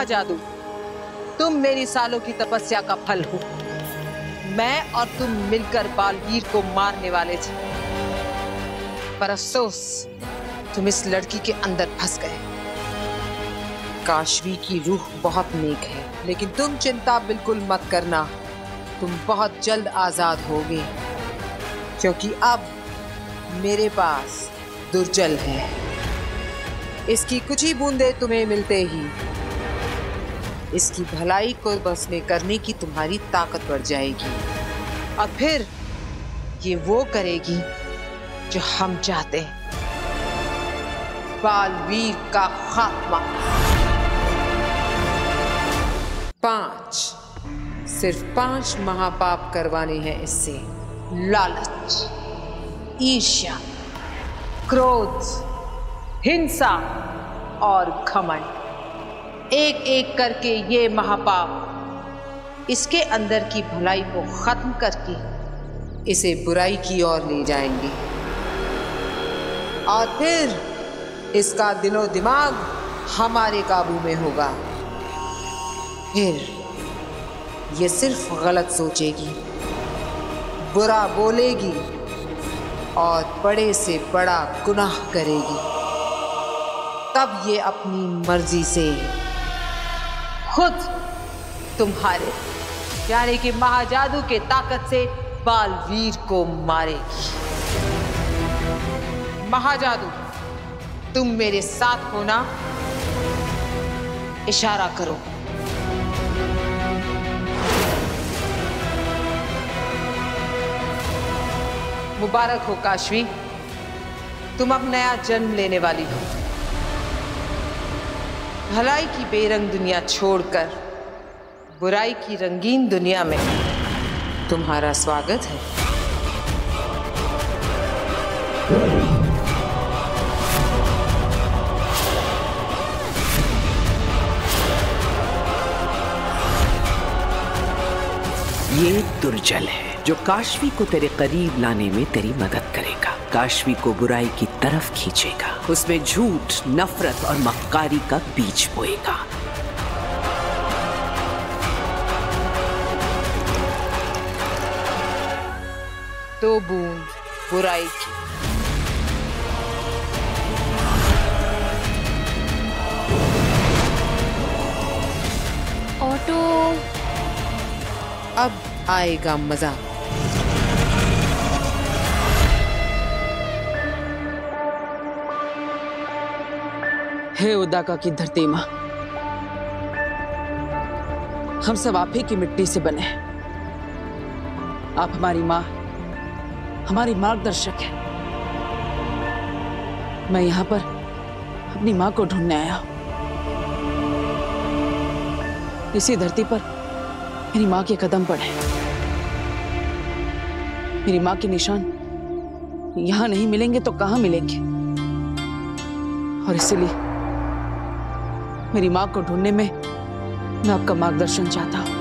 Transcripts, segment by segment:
महाजादू, तुम मेरी सालों की तपस्या का फल हो। मैं और तुम मिलकर बालवीर को मारने वाले थे, पर अफसोस तुम इस लड़की के अंदर फंस गए। काशवी की रूह बहुत नेक है, लेकिन तुम चिंता बिल्कुल मत करना, तुम बहुत जल्द आजाद होगे, क्योंकि अब मेरे पास दुर्जल है। इसकी कुछ ही बूंदे तुम्हें मिलते ही इसकी भलाई को बस में करने की तुम्हारी ताकत बढ़ जाएगी, और फिर ये वो करेगी जो हम चाहते हैं, बालवीर का खात्मा। 5, सिर्फ 5 महापाप करवाने हैं इससे। लालच, ईर्ष्या, क्रोध, हिंसा और घमंड। एक एक करके ये महापाप इसके अंदर की भलाई को खत्म करके इसे बुराई की ओर ले जाएंगे, और फिर इसका दिलो दिमाग हमारे काबू में होगा। फिर ये सिर्फ गलत सोचेगी, बुरा बोलेगी और बड़े से बड़ा गुनाह करेगी। तब ये अपनी मर्जी से खुद तुम्हारे यानी कि महाजादू के ताकत से बालवीर को मारेगी। महाजादू, तुम मेरे साथ हो ना? इशारा करो। मुबारक हो काशवी, तुम अब नया जन्म लेने वाली हो। भलाई की बेरंग दुनिया छोड़कर बुराई की रंगीन दुनिया में तुम्हारा स्वागत है। ये दुर्जल है जो काशवी को तेरे करीब लाने में तेरी मदद करेगा, काशवी को बुराई की तरफ खींचेगा, उसमें झूठ, नफरत और मक्कारी का बीज बोएगा। तो बूंद बुराई की, ऑटो, अब आएगा मजा। हे उदाका की धरती माँ, हम सब आप ही की मिट्टी से बने हैं। आप हमारी माँ, हमारी मार्गदर्शक है। मैं यहाँ पर अपनी माँ को ढूंढने आया हूँ। इसी धरती पर मेरी माँ के कदम पड़े। मेरी माँ के निशान यहाँ नहीं मिलेंगे तो कहाँ मिलेंगे? और इसीलिए मेरी माँ को ढूंढने में मैं आपका मार्गदर्शन चाहता हूँ।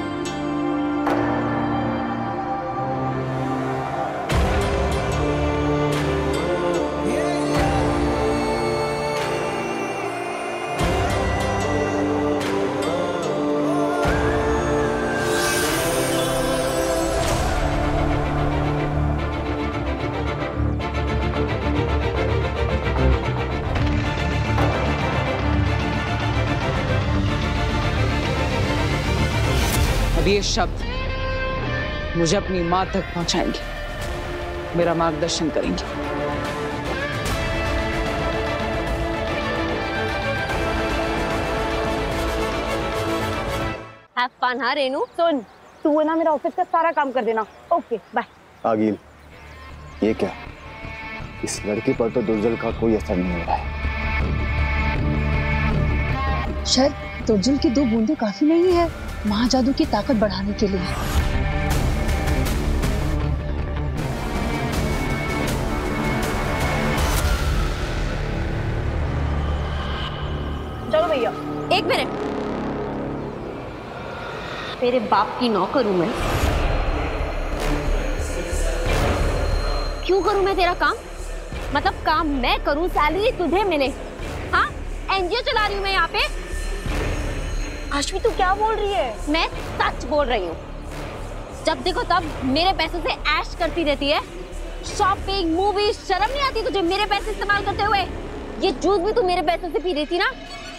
ये शब्द मुझे अपनी मां तक पहुंचाएंगे, मेरा मार्गदर्शन करेंगे। Have fun. हाँ रेनू, सुन, तू है ना मेरा ऑफिस का सारा काम कर देना। Okay bye. आगिल, ये क्या? इस लड़के पर तो दुर्जल का कोई असर नहीं हो रहा है। शायद दुर्जल की 2 बूंदे काफी नहीं है महाजादू की ताकत बढ़ाने के लिए। चलो भैया, 1 मिनट। तेरे बाप की नौकर हूं मैं। क्यों करूं मैं तेरा काम? मतलब काम मैं करूं, सैलरी तुझे मिले। हाँ, एनजीओ चला रही हूं मैं यहाँ पे। काशवी तू क्या बोल रही है? मैं सच बोल रही हूँ। जब देखो तब मेरे पैसों से ऐश करती रहती है। शॉपिंग, मूवी, शर्म नहीं आती तुझे मेरे पैसे इस्तेमाल करते हुए? ये जूस भी तू मेरे पैसों से पी रही थी ना?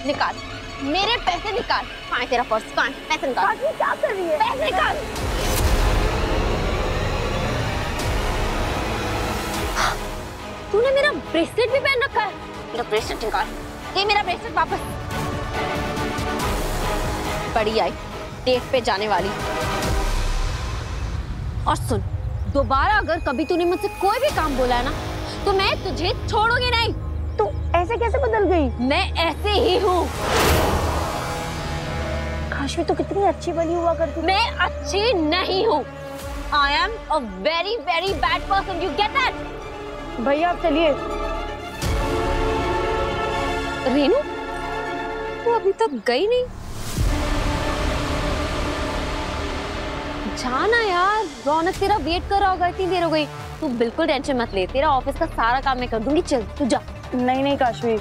निकाल मेरे पैसे, निकाल। कहाँ है तेरा पर्स? कहाँ है? पैसे निकाल। काशवी क्या कर रही है? पैसे निकाल। तूने मेरा ब्रेसलेट भी पहन रखा है। मेरा ब्रेसलेट निकाल। ये मेरा ब्रेसलेट वापस। बड़ी आई डेट पे जाने वाली। और सुन, दोबारा अगर कभी तूने मुझसे कोई भी काम बोला है ना, तो मैं तुझे छोड़ूंगी नहीं। तू ऐसे कैसे बदल गई? मैं ऐसे ही हूँ। काशवी तो कितनी अच्छी बनी हुआ करती। मैं अच्छी नहीं हूँ। I am a very very bad person. You get that? भैया आप चलिए। रेनू, तू अभी तक गई नहीं? जाना यार, रौनक तेरा वेट कर रहा होगा, इतनी देर हो गई। तू बिल्कुल टेंशन मत ले, तेरा ऑफिस का सारा काम मैं कर दूंगी। चल तू जा। नहीं नहीं काशवी,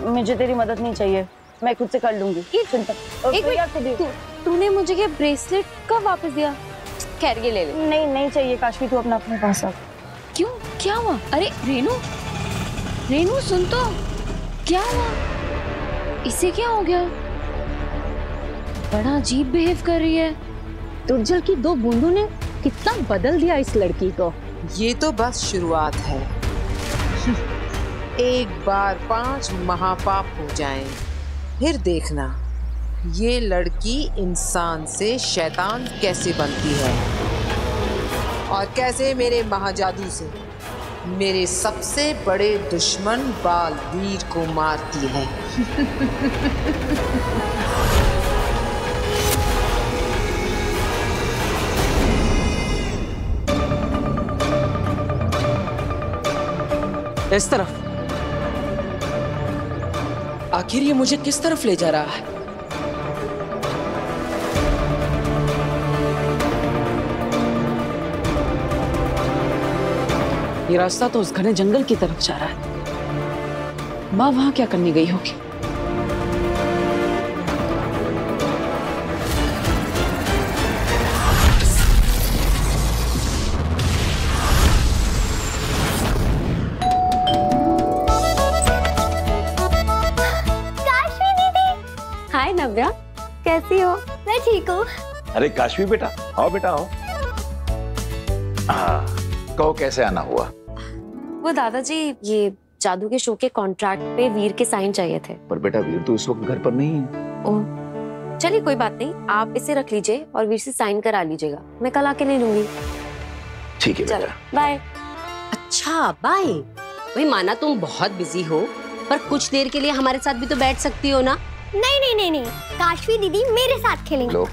मुझे तेरी मदद नहीं चाहिए, मैं खुद से कर लूंगी। चिंता। एक मिनट, तूने मुझे ये ब्रेसलेट कब वापस दिया? खैर ये ले ले। नहीं नहीं चाहिए काशवी, तू अपने पास रख। क्यों, क्या हुआ? अरे रेनू, रेनू सुन तो, क्या हुआ? इसे क्या हो गया? बड़ा अजीब बिहेव कर रही है। दुर्जल की 2 बूंदों ने कितना बदल दिया इस लड़की को। ये तो बस शुरुआत है। एक बार 5 महापाप हो जाएं, फिर देखना ये लड़की इंसान से शैतान कैसे बनती है और कैसे मेरे महाजादू से मेरे सबसे बड़े दुश्मन बालवीर को मारती है। इस तरफ। आखिर ये मुझे किस तरफ ले जा रहा है? ये रास्ता तो उस घने जंगल की तरफ जा रहा है। माँ वहां क्या करने गई होगी? हाय नव्या, कैसी हो? मैं ठीक हूँ। अरे काशवी बेटा, आओ बेटा आओ। कहो कैसे आना हुआ? वो दादाजी, ये जादू के शो के कॉन्ट्रैक्ट पे वीर के साइन चाहिए थे। पर बेटा वीर तो इस वक्त घर पर नहीं है। ओह, चलिए कोई बात नहीं, आप इसे रख लीजिए और वीर से साइन करा लीजिएगा। मैं कल आके ले लूंगी। ठीक है चलो बेटा, बाय। अच्छा बाय। वही माना तुम बहुत बिजी हो, पर कुछ देर के लिए हमारे साथ भी तो बैठ सकती हो ना? नहीं नहीं नहीं नहीं, काशवी दीदी मेरे साथ खेलेंगे। लो।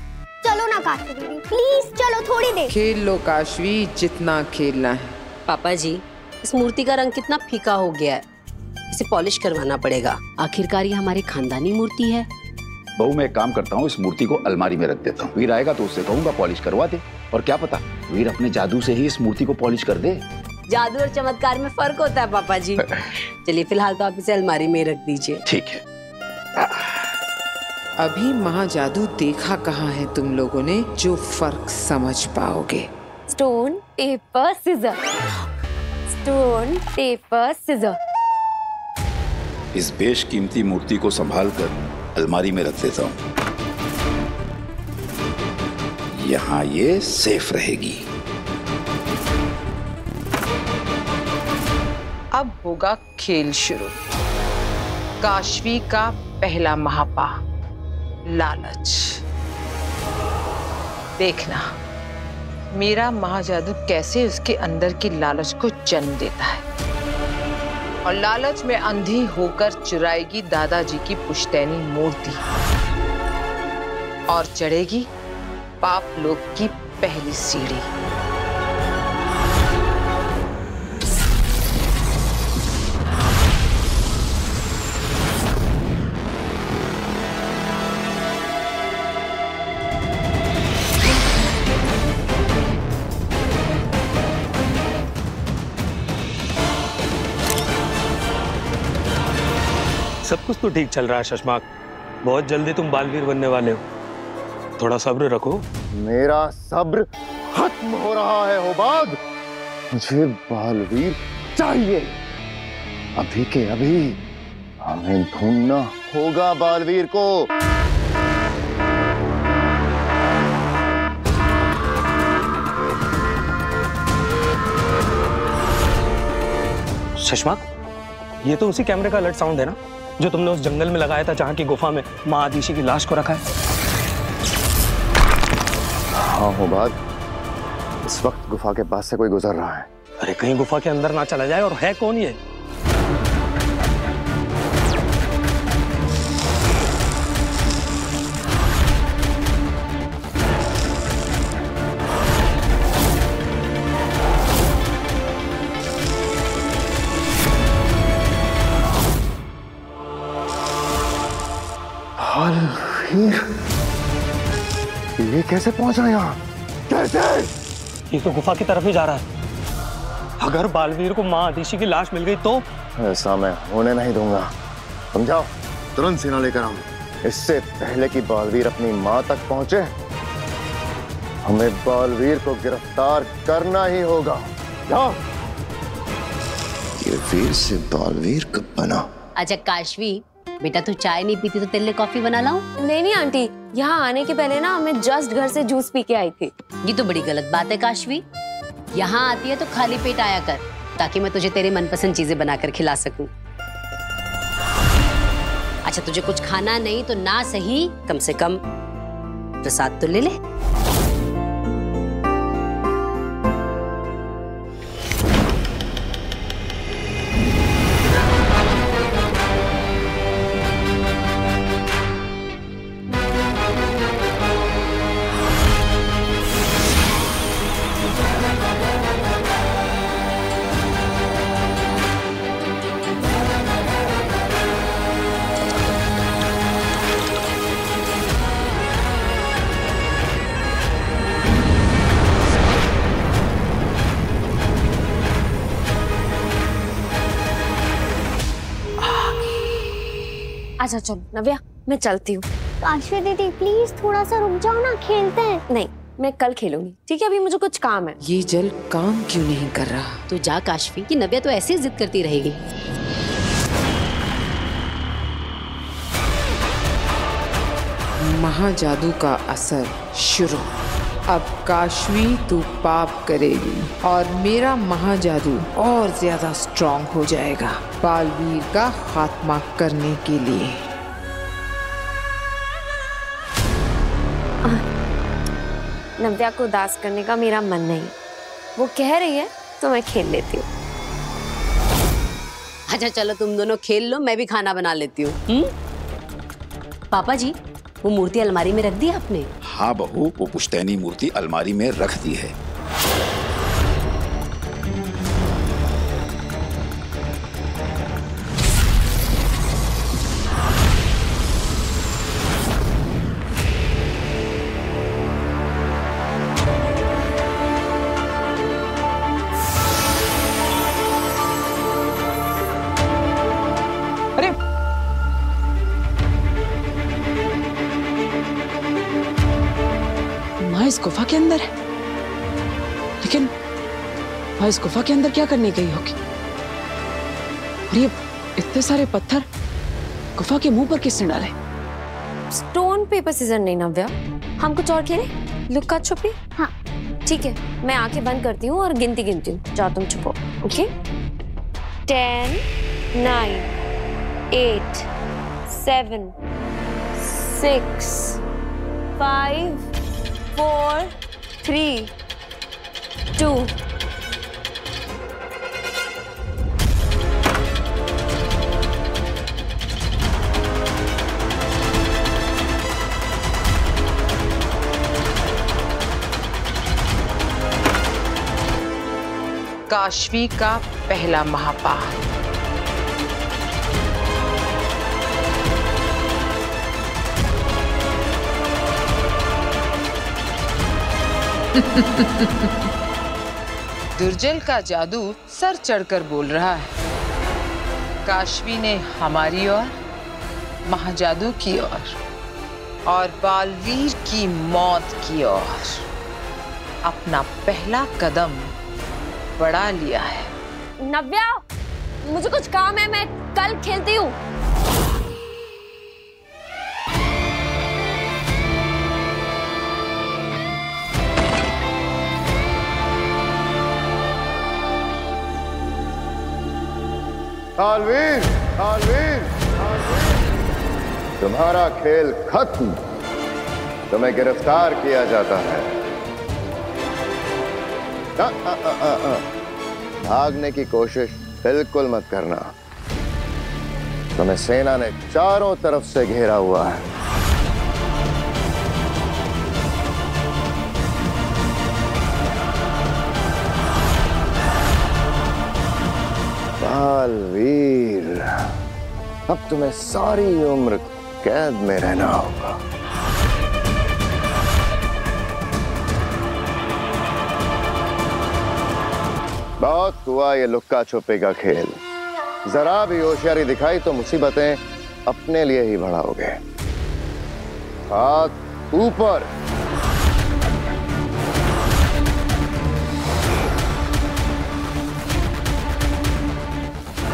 चलो ना काशवी दीदी, प्लीज चलो थोड़ी देर। खेल लो काशवी, जितना खेलना है। पापा जी, इस मूर्ति का रंग कितना फीका हो गया है, इसे पॉलिश करवाना पड़ेगा। आखिरकार ये हमारी खानदानी मूर्ति है। बहू मैं एक काम करता हूँ, इस मूर्ति को अलमारी में रख देता हूँ। वीर आएगा तो उससे कहूंगा पॉलिश करवा दे, और क्या पता वीर अपने जादू से ही इस मूर्ति को पॉलिश कर दे। जादू और चमत्कार में फर्क होता है पापा जी। चलिए फिलहाल तो आप इसे अलमारी में रख दीजिए। ठीक है। अभी महाजादू देखा कहाँ है तुम लोगों ने जो फर्क समझ पाओगे। Stone paper scissor, stone paper scissor. इस बेशकीमती मूर्ति को संभाल कर अलमारी में रख देता हूँ, यहाँ ये सेफ रहेगी। अब होगा खेल शुरू। काशवी का पहला महापाप, लालच। देखना मेरा महाजादू कैसे उसके अंदर की लालच को जन्म देता है, और लालच में अंधी होकर चुराएगी दादाजी की पुश्तैनी मूर्ति और चढ़ेगी पाप लोक की पहली सीढ़ी। सब कुछ तो ठीक चल रहा है शशमाक, बहुत जल्दी तुम बालवीर बनने वाले हो। थोड़ा सब्र रखो। मेरा सब्र खत्म हो रहा है होबाद। मुझे बालवीर चाहिए, अभी के अभी। हमें ढूंढना होगा बालवीर को। सुषमा, ये तो उसी कैमरे का अलर्ट साउंड है ना, जो तुमने उस जंगल में लगाया था जहां की गुफा में माँ आदिशी की लाश को रखा है। हाँ होबाद, इस वक्त गुफा के पास से कोई गुजर रहा है। अरे कहीं गुफा के अंदर ना चला जाए। और है कौन ये? बालवीर, ये कैसे पहुंचा यहाँ? कैसे? ये तो गुफा की तरफ ही जा रहा है। अगर बालवीर को माँ आदिशी की लाश मिल गई तो? ऐसा मैं होने नहीं दूंगा। समझाओ, तुरंत सेना लेकर आओ। इससे पहले कि बालवीर अपनी माँ तक पहुंचे, हमें बालवीर को गिरफ्तार करना ही होगा। जाओ। ये वीर से बालवीर कब बना? अच्छा काशवी, बेटा तू चाय नहीं पीती तो तेरे लिए कॉफी बना लाऊं? नहीं आंटी, यहाँ आने के पहले ना मैं जस्ट घर से जूस पी के आई थी। ये तो बड़ी गलत बात है काशवी। यहाँ आती है तो खाली पेट आया कर, ताकि मैं तुझे तेरे मनपसंद चीजें बनाकर खिला सकूं। अच्छा तुझे कुछ खाना नहीं तो ना सही, कम से कम प्रसाद तो ले ले। अच्छा चलो नव्या, मैं चलती हूँ। काशवी दीदी प्लीज थोड़ा सा रुक जाओ ना, खेलते हैं। नहीं, मैं कल खेलूंगी, ठीक है? अभी मुझे कुछ काम है। ये जल काम क्यों नहीं कर रहा? तू जा काशवी, कि नव्या तो ऐसे ही जिद करती रहेगी। महाजादू का असर शुरू। अब काशवी तू पाप करेगी और मेरा महाजादू और ज्यादा स्ट्रॉन्ग हो जाएगा बालवीर का खात्मा करने के लिए। नव्या को उदास करने का मेरा मन नहीं, वो कह रही है तो मैं खेल लेती हूँ। अच्छा चलो तुम दोनों खेल लो, मैं भी खाना बना लेती हूँ। पापा जी, वो मूर्ति अलमारी में रख दी आपने? हाँ बहू, वो पुश्तैनी मूर्ति अलमारी में रख दी है। माँ इस गुफा के अंदर है, लेकिन माँ इस गुफा के अंदर क्या करने गई होगी? और ये इतने सारे पत्थर गुफा के मुंह पर किसने डाले? स्टोन पेपर सीजर नहीं नव्या, हम कुछ और खेलें? लुक्का छुपी? हाँ ठीक है, मैं आंखें बंद करती हूँ और गिनती हूँ। जाओ तुम छुपो। ओके 10 9 8 7 6 5 4 3 2 काशवी का पहला महापाल। दुर्जल का जादू सर चढ़कर बोल रहा है। काशवी ने हमारी ओर, महाजादू की ओर और बालवीर की मौत की ओर अपना पहला कदम बढ़ा लिया है। नव्या, मुझे कुछ काम है, मैं कल खेलती हूँ। बालवीर, बालवीर, तुम्हारा खेल खत्म। तुम्हें गिरफ्तार किया जाता है। भागने की कोशिश बिल्कुल मत करना। तुम्हें सेना ने चारों तरफ से घेरा हुआ है। बालवीर, अब तुम्हें सारी उम्र कैद में रहना होगा। बहुत हुआ ये लुक्का छुपी का खेल। जरा भी होशियारी दिखाई तो मुसीबतें अपने लिए ही बढ़ाओगे। हाथ ऊपर।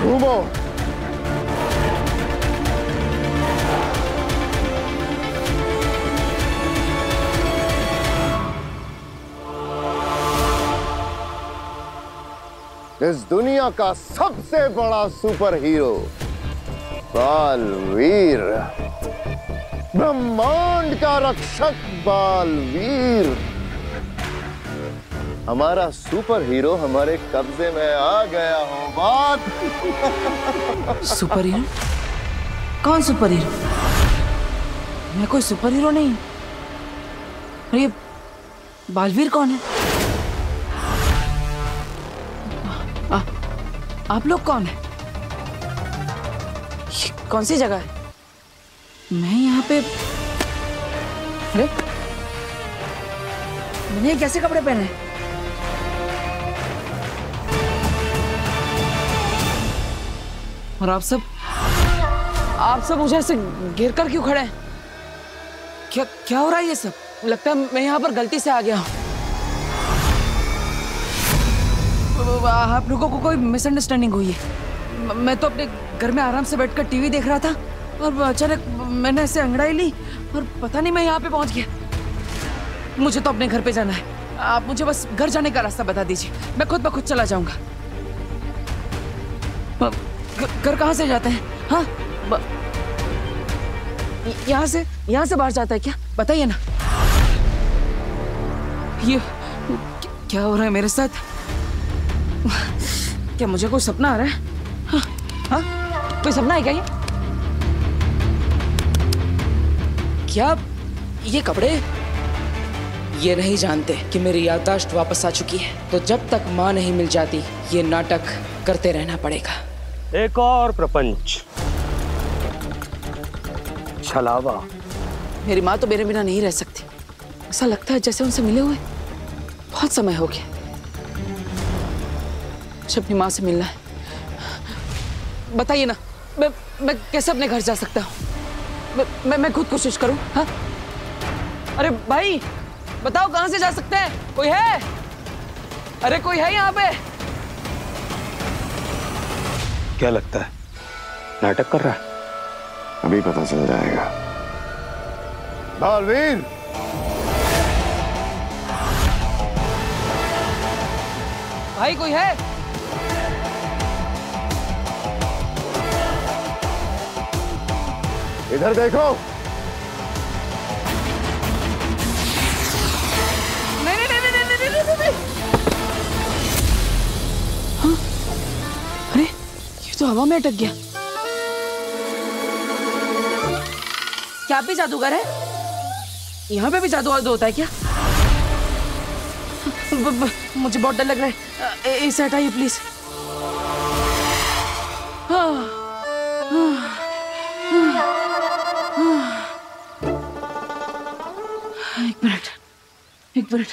घूमो। इस दुनिया का सबसे बड़ा सुपर हीरो बालवीर, ब्रह्मांड का रक्षक बालवीर, हमारा सुपर हीरो हमारे कब्जे में आ गया हो। बात सुपर हीरो? कौन सुपर हीरो? मैं कोई सुपर हीरो नहीं। अरे बालवीर कौन है? आप लोग कौन है? कौन सी जगह है? मैं यहाँ पे। अरे मैंने कैसे कपड़े पहने? और आप सब मुझे ऐसे घेर कर क्यों खड़े हैं? क्या हो रहा है ये सब? लगता है मैं यहाँ पर गलती से आ गया हूँ। आप लोगों को कोई मिसअंडरस्टैंडिंग हुई है। मैं तो अपने घर में आराम से बैठकर टीवी देख रहा था और अचानक मैंने ऐसे अंगड़ाई ली और पता नहीं मैं यहाँ पे पहुँच गया। मुझे तो अपने घर पे जाना है। आप मुझे बस घर जाने का रास्ता बता दीजिए, मैं खुद ब खुद चला जाऊंगा। घर कहाँ से जाते हैं? हाँ, यहाँ से बाहर जाता है क्या? बताइए ना। ये क्या हो रहा है मेरे साथ? क्या मुझे कोई सपना आ रहा है? हाँ, हाँ? कोई सपना है क्या ये? क्या ये कपड़े? ये नहीं जानते कि मेरी याददाश्त वापस आ चुकी है, तो जब तक माँ नहीं मिल जाती ये नाटक करते रहना पड़ेगा। एक और प्रपंच। छलावा। मेरी माँ तो मेरे बिना नहीं रह सकती। ऐसा लगता है जैसे उनसे मिले हुए बहुत समय हो गया। मुझे अपनी माँ से मिलना है। बताइए ना, मैं कैसे अपने घर जा सकता हूँ? मैं खुद कोशिश करूँ। हाँ? अरे भाई बताओ कहाँ से जा सकते हैं? कोई है? अरे कोई है यहाँ पे? क्या लगता है नाटक कर रहा है? अभी पता चल जाएगा। बालवीर, भाई कोई है? इधर देखो। नहीं। हाँ? अरे ये तो हवा में अटक गया। क्या भी जादूगर है? यहाँ पे भी जादू होता है क्या? मुझे बहुत डर लग रहा है। इसे हटाइए प्लीज। एक मिनट।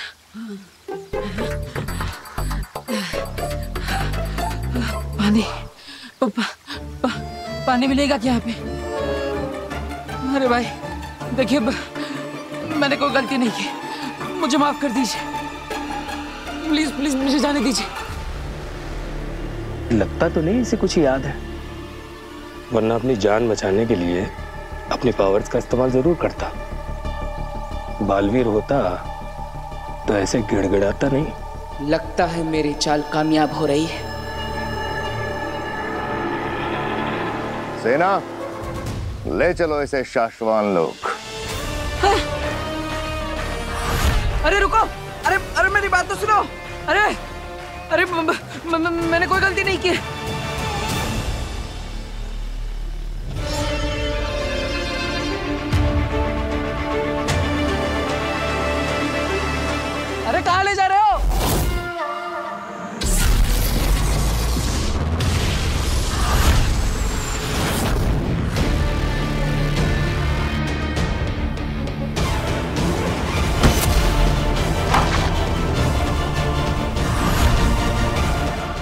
पानी मिलेगा क्या यहाँ पे? अरे भाई देखिए मैंने कोई गलती नहीं की, मुझे माफ कर दीजिए। प्लीज प्लीज मुझे जाने दीजिए। लगता तो नहीं इसे कुछ याद है, वरना अपनी जान बचाने के लिए अपनी पावर्स का इस्तेमाल जरूर करता। बालवीर होता तो ऐसे गिड़गिड़ाता नहीं। लगता है मेरी चाल कामयाब हो रही है। सेना, ले चलो इसे शाश्वान लोग। हाँ? अरे रुको, अरे अरे मेरी बात तो सुनो। अरे अरे मैंने कोई गलती नहीं की। अरे कहाँ ले जा रहे हो?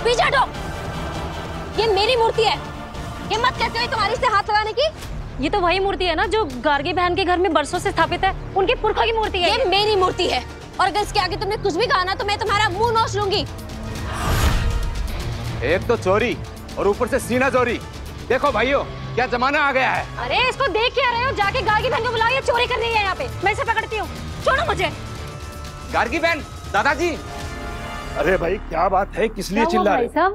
पीछे हटो। ये मेरी मूर्ति है। हिम्मत कैसे हुई तुम्हारी से हाथ लगाने की? ये तो वही मूर्ति है ना जो गार्गी बहन के घर में बरसों से स्थापित है। उनके पुरखा की मूर्ति है। ये मेरी मूर्ति है और अगर इसके आगे तुमने कुछ भी कहा ना तो मैं तुम्हारा मुंह नोच लूंगी। एक तो चोरी और ऊपर से सीना चोरी। देखो भाइयों, क्या जमाना आ गया है। अरे इसको देख के आ रहे हो? जाके गार्गी बहन को बुलाओ, ये चोरी कर रही है यहाँ पे। मैं इसे पकड़ती हूँ, छोड़ो मुझे। गार्गी बहन, दादाजी। अरे भाई क्या बात है, किस लिए चिल्ला रहे हो?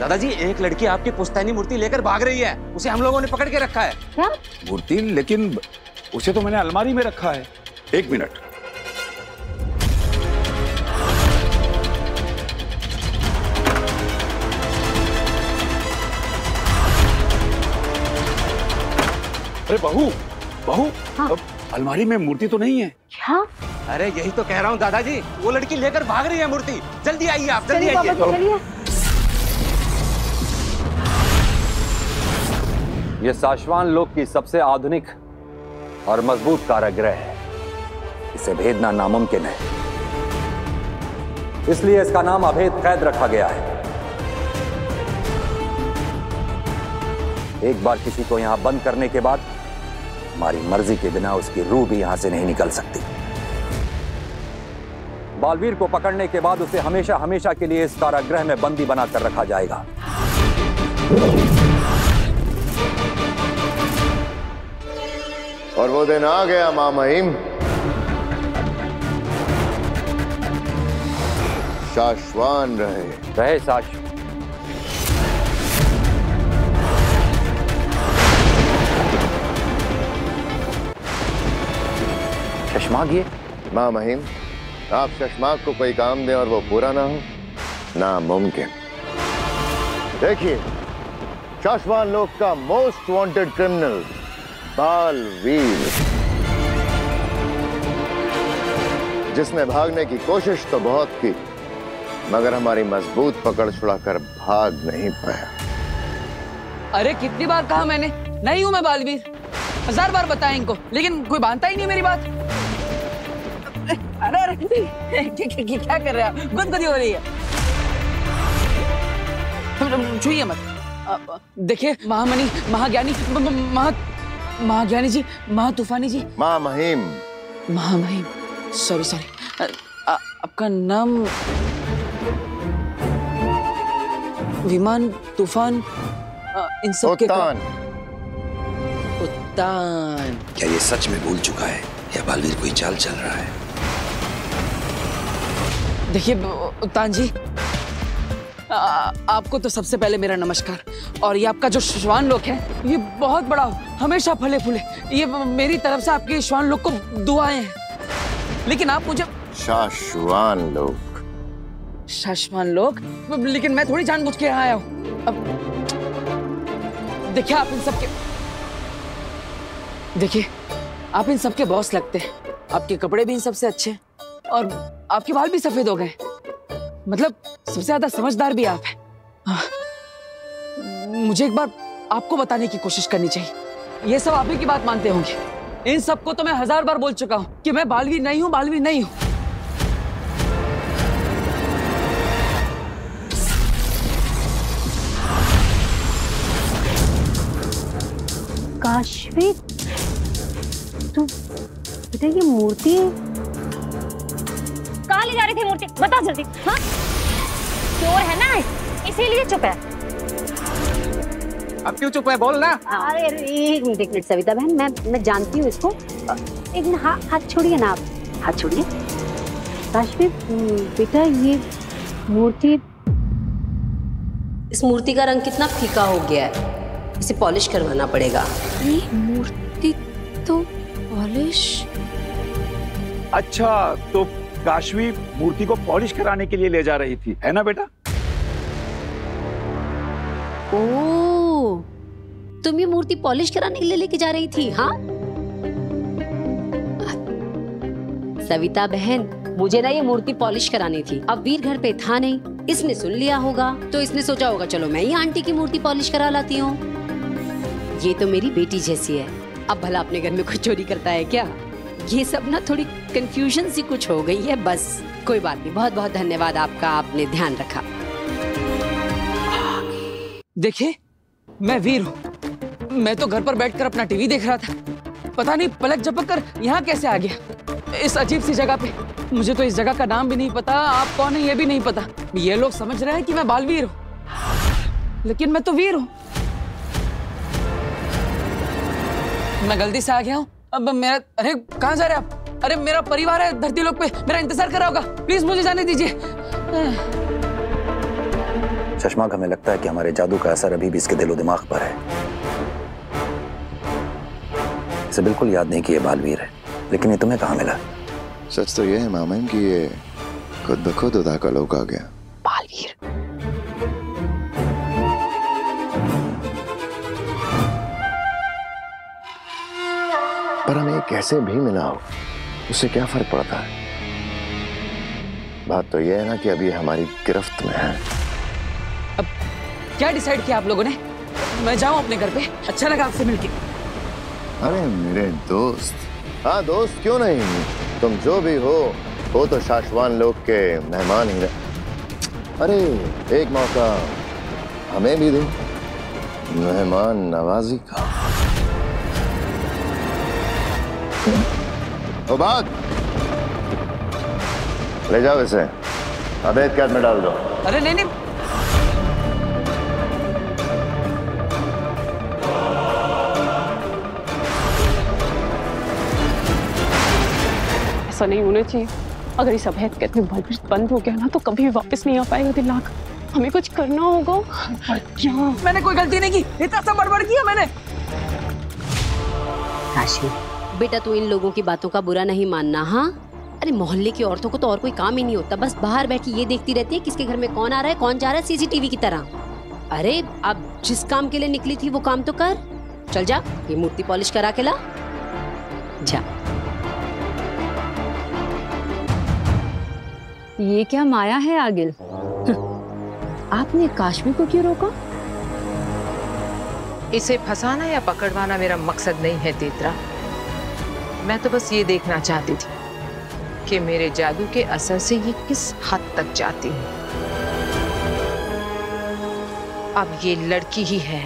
दादाजी, एक लड़की आपकी पुश्तैनी मूर्ति लेकर भाग रही है। उसे हम लोगों ने पकड़ के रखा है। क्या मूर्ति? लेकिन उसे तो मैंने अलमारी में रखा है। एक मिनट। अरे बहू, बहू, हाँ? अलमारी में मूर्ति तो नहीं है। क्या? अरे यही तो कह रहा हूँ दादाजी, वो लड़की लेकर भाग रही है मूर्ति। जल्दी आइए आप, जल्दी आइए। ये शाश्वान लोक की सबसे आधुनिक और मजबूत कारागृह है। इसे भेदना नामुमकिन है, इसलिए इसका नाम अभेद कैद रखा गया है। एक बार किसी को यहां बंद करने के बाद हमारी मर्जी के बिना उसकी रूह भी यहां से नहीं निकल सकती। बालवीर को पकड़ने के बाद उसे हमेशा हमेशा के लिए इस कारागृह में बंदी बनाकर रखा जाएगा। और वो दिन आ गया मां महिम। शाश्वान रहे शाश्वान। शशमाग, ये मां महिम, आप शशमाग को कोई काम दें और वो पूरा ना हो, नामुमकिन। देखिए, शाश्वान लोक का मोस्ट वांटेड क्रिमिनल बालवीर, जिसने भागने की कोशिश तो बहुत की मगर हमारी मजबूत पकड़ छुड़ाकर भाग नहीं पाया। अरे कितनी बार कहा मैंने, नहीं हूं मैं बालवीर। 1000 बार बताया इनको, लेकिन कोई मानता ही नहीं मेरी बात। अरे अरे क्या कर रहे हैं? गुदगुदी हो रही है। छुइए मत। देखिए महामनी, महाज्ञानी, महाज्ञानी जी, महातूफानी जी, मां महिम, महामहिम, सॉरी आपका नाम? विमान, तूफान, इन सब के उत्तान। क्या ये सच में भूल चुका है या बालवीर कोई चाल चल रहा है? देखिए उत्तान जी, आपको तो सबसे पहले मेरा नमस्कार। और ये आपका जो श्वान लोक है, ये बहुत बड़ा हो, हमेशा फले फूले। ये मेरी तरफ से आपके श्वान लोक को दुआएं हैं। लेकिन आप मुझे शाश्वान लोक, शाश्वान लोक, लेकिन मैं थोड़ी जानबूझ के आया हूँ। अब देखिए आप इन सबके, देखिए आप इन सबके बॉस लगते हैं। आपके कपड़े भी इन सबसे अच्छे हैं और आपके बाल भी सफेद हो गए। मतलब सबसे ज्यादा समझदार भी आप हैं। मुझे एक बार आपको बताने की कोशिश करनी चाहिए। ये सब आप ही की बात मानते होंगे। इन सबको तो मैं 1000 बार बोल चुका हूं कि मैं बालवीर नहीं हूं, बालवीर नहीं हूं। काशवी, तू बेटा ये मूर्ति कहाँ ले जा रही थी मूर्ति, बता जल्दी। हाँ चोर है ना इसीलिए चुप है। अब क्यों चुप है, बोल ना। अरे एक मिनट सविता बहन, मैं जानती हूँ इसको। एक मिनट, हाथ छोड़िए ना आप, हाथ छोड़िए। काशवी बेटा ये मूर्ति, इस मूर्ति का रंग कितना फीका हो गया है, इसे पॉलिश करवाना पड़ेगा। ये मूर्ति तो पॉलिश। अच्छा तो काशवी मूर्ति को पॉलिश कराने के लिए ले जा रही थी, है ना बेटा? ओह, तुम ये मूर्ति पॉलिश कराने के लिए लेके जा रही थी? हाँ सविता बहन, मुझे ना ये मूर्ति पॉलिश करानी थी। अब वीर घर पे था नहीं, इसने सुन लिया होगा तो इसने सोचा होगा चलो मैं ही आंटी की मूर्ति पॉलिश करा लाती हूँ। ये तो मेरी बेटी जैसी है, अब भला अपने घर में कोई चोरी करता है क्या? ये सब ना थोड़ी कंफ्यूजन सी कुछ हो गई है बस। कोई बात नहीं, बहुत बहुत धन्यवाद आपका, आपने ध्यान रखा। देखिए मैं वीर हूँ, मैं तो घर पर बैठकर अपना टीवी देख रहा था, पता नहीं पलक झपक कर यहाँ कैसे आ गया इस अजीब सी जगह पे। मुझे तो इस जगह का नाम भी नहीं पता, आप कौन है ये भी नहीं पता। ये लोग समझ रहे हैं कि मैं बालवीर हूँ, लेकिन मैं तो वीर हूँ। मैं गलती से आ गया हूँ। अब मेरा, अरे कहाँ जा रहे आप? अरे मेरा परिवार है धरती लोक पे, मेरा इंतजार कर रहा होगा, प्लीज मुझे जाने दीजिए। शशमाक, हमें लगता है कि हमारे जादू का असर अभी भी इसके दिलो दिमाग पर है। इसे बिल्कुल याद नहीं कि ये बालवीर है, लेकिन ये तुम्हें कहाँ मिला? सच तो ये है मामन कि ये खुद ब खुद उदा का लोक आ गया। बालवीर पर हमें कैसे भी मिला हो उससे क्या फर्क पड़ता है? बात तो ये है ना कि अभी हमारी गिरफ्त में है। अब क्या डिसाइड किया आप लोगों ने? मैं जाऊं अपने घर पे? अच्छा लगा आपसे मिलके। अरे मेरे दोस्त, हाँ दोस्त क्यों नहीं, तुम जो भी हो तो शाश्वान लोग के मेहमान ही रहे। अरे एक मौका हमें भी दो मेहमान नवाजी का। ओ भाग, ले जाओ इसे, अवैध कैद में डाल दो। अरे नहीं नहीं, ऐसा नहीं होना चाहिए। अगर इस अवैध कैद में बालवीर बंद हो गया ना तो कभी वापस नहीं आ पाएगा दिलाक। हमें कुछ करना होगा। क्या? मैंने कोई गलती नहीं की, इतना सब बड़बड़ किया मैंने। काशी बेटा, तू इन लोगों की बातों का बुरा नहीं मानना। हाँ अरे मोहल्ले की औरतों को तो और कोई काम ही नहीं होता, बस बाहर बैठी ये देखती रहती है किसके घर में कौन आ रहा है कौन जा रहा है, सीसीटीवी की तरह। अरे अब जिस काम के लिए निकली थी वो काम तो कर। चल जा, ये मूर्ति पॉलिश करा के ला जा। ये क्या माया है आगिल? आपने काशवी को क्यों रोका? इसे फंसाना या पकड़वाना मेरा मकसद नहीं है तेतरा। मैं तो बस ये देखना चाहती थी कि मेरे जादू के असर से ये किस हद तक जाती है। अब ये लड़की ही है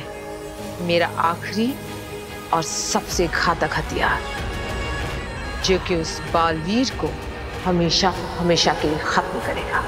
मेरा आखिरी और सबसे घातक हथियार, जो कि उस बालवीर को हमेशा हमेशा के लिए खत्म करेगा।